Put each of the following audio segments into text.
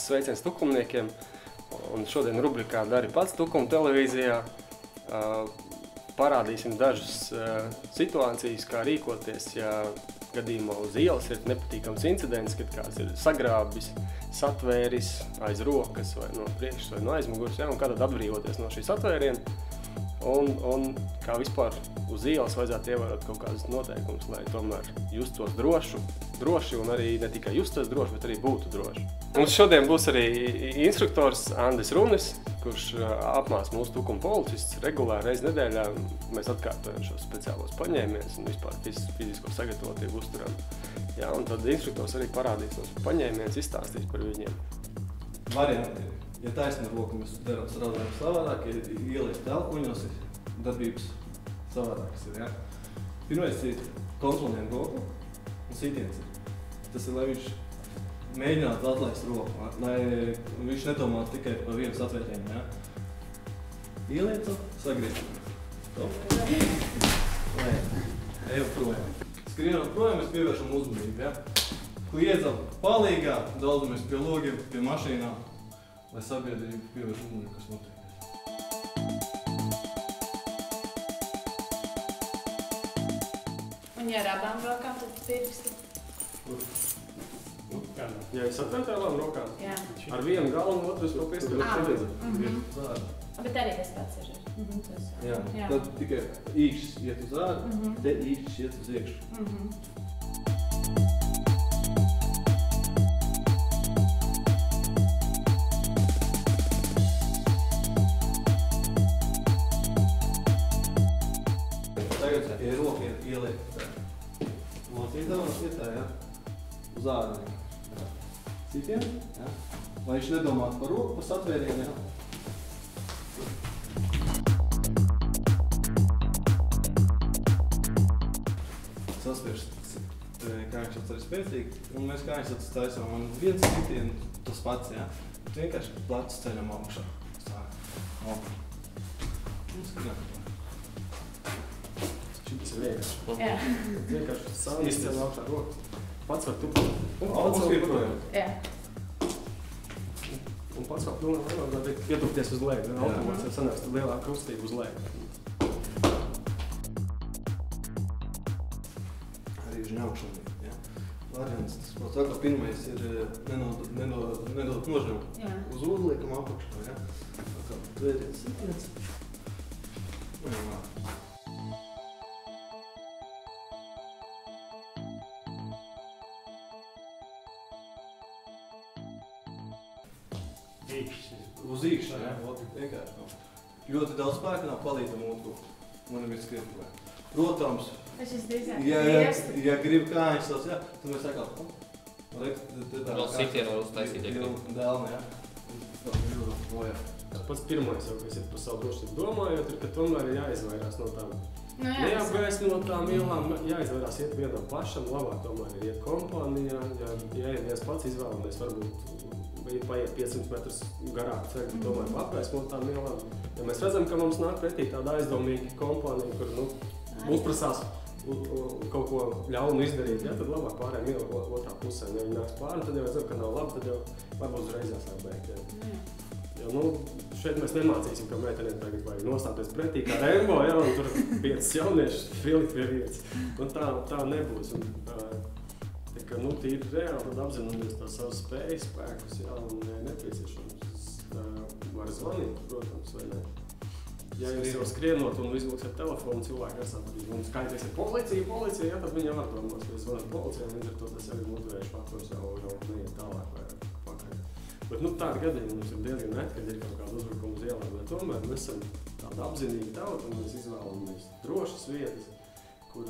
Sveiciens tukumniekiem. Un šodien rubrikā Dari pats tukuma televīzijā parādīsim dažas situācijas, kā rīkoties, ja gadījumā uz ielas ir nepatīkams incidents, kad kāds ir sagrābis, satvēris aiz rokas vai no priekšas vai no aizmugures, un kā tad atbrīvoties no šī satvēriena. Un kā vispār uz ielas vajadzētu ievērot kaut kādas noteikumus, lai tomēr justos droši un arī ne tikai justos droši, bet arī būtu droši. Mums šodien būs arī instruktors Andris Runis, kurš apmāca mūsu tukuma policists regulāri reizi nedēļā. Mēs atkārtojam šos speciālos paņēmienus un vispār fizisko sagatavotību uzturam. Jā, un tad instruktors arī parādīs tos paņēmienus, izstāstīs par viņiem. Varianti ir. Ja taisna roka mēs darām savādāk, ja ielies telpuņos, darbības savādākas ir, jā. Pirmais ir kontrolēt roku un sitiens ir. Tas ir, lai viņš mēģinātu atlaist roku, lai viņš nedomātu tikai par vienu satvērienu, jā. Ielieca, sagriež. Lai ejam projām. Skrienam projām, mēs pievēršam uzmanību, jā. Kliedzam palīgā, daudzamies pie logiem, pie mašīnām, lai sabiedrība pievērš uzmanību, kas notiek. Un ja ar abām rokām, tad pirksti? Ja es atvērt ar abām rokām? Jā. Ar vienu galu un otru vēl piespēlēt. Bet arī tas pats ir. Jā, tad tikai īkšķis iet uz āru, te īkšķis iet uz iekšu. Tagad, ja roka ieliek locītavās vietā, jā, uz āru. Sitien, jā, lai viņš nedomātu par roku, par satvērienu, jā. Sasvērst kājiņš arī spēcīgi, un mēs kājiņš taisām, un viens sitien tas pats, jā. Vienkārši plecs ceļam augšā. Un skrienam. Šis ir vienkārši. Jā. Vienkārši sānis ceļ augšā rokas. Pats var tupāt. Un skrien projām. Jā. Un pats var pilnīgi ietupties uz leju. Automāts jau sanāks tad lielā krustība uz leju. Arī uz ņaukšanu, jā. Variants, tas pats saka, pirmais ir nedot nožņumu. Uz uzliekam apakšā, jā. Kā tvēriens sitiens. Uz īkšķi, jā, vienkārši. Ļoti daudz spēka nav palīdam otru. Manam ir skriet projām. Protams, ja grib kājiņš savs, jā, tad mēs sakām, vēl sitienu var uztaisīt, ja grib. Dēlni, jā. Tas pats pirmais, kas ir par savu drošību domājot, ir, ka tomēr ir jāizvairās no tām neapgaismotām ielām, jāizvairās iet vienam pašam, labāk tomēr ir iet kompānijā, ja viens pats izvēlamies, varbūt paiet 500 metrus garāku ceļu, tomēr pa apgaismotām ielām. Ja mēs redzam, ka mums nāk pretī tāda aizdomīga kompānija, kur uzprasās kaut ko ļaunu izdarīt, ja, tad labāk pārējiem ielu otrā pusē. Ja viņi nāks pāri, tad jau redzam, ka nav labi, tad jau varbūt uzreiz jāsāk beigt. Ja. Jo, šeit mēs nemācīsim, ka meitenēm tagad vajag nostāties pretī kā Rembo, ja, un tur 5 jauniešus filikt pie vietas. Un tā nebūs. Un, tīri reāli tad apzināmies tās savas spējas, spēkus, jā, un nepieciešams var zvanīt, protams, vai ne. Ja jūs jau skrienot un izlūks ar telefonu, cilvēki saprotīs, un skaitīs ir policija, jā, tad viņi var domās, ka es zvanāt policijai, līdz ar to tas jau ir motivējuši faktors, jau neiet tālāk vai pakaļ. Bet tādi gadījumi mums ir diezgan reti, kad ir kaut kāda uzbrukuma uz ielām, bet tomēr mēs esam tādi apzinīgi tauti, un mēs izvēlamies drošas vietas, kur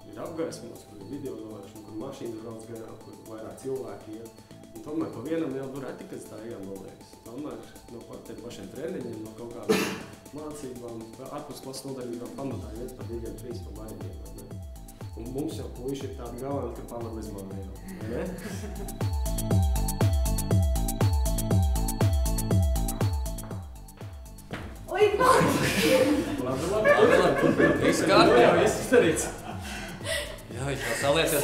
ir apgaismots, kur ir video novēršana, kur mašīnas brauc garām, kur vairāk cilvēki iet. Un tomēr pa vienam jau reti, kad tā ejam, man liekas. Tomēr no tiem pašiem treniņiem, no kaut kādām mācībām, ārpus klases nodarbībām pamatā iet pa 2-3 pa bariņiem, vai ne? Un mums jau puiši ir tādi galanti, ka pamat bez maniem, vai ne? Oi, Labi. Viss kārtībā. Viss izdarīts. Jā, viņš vēl saliecies.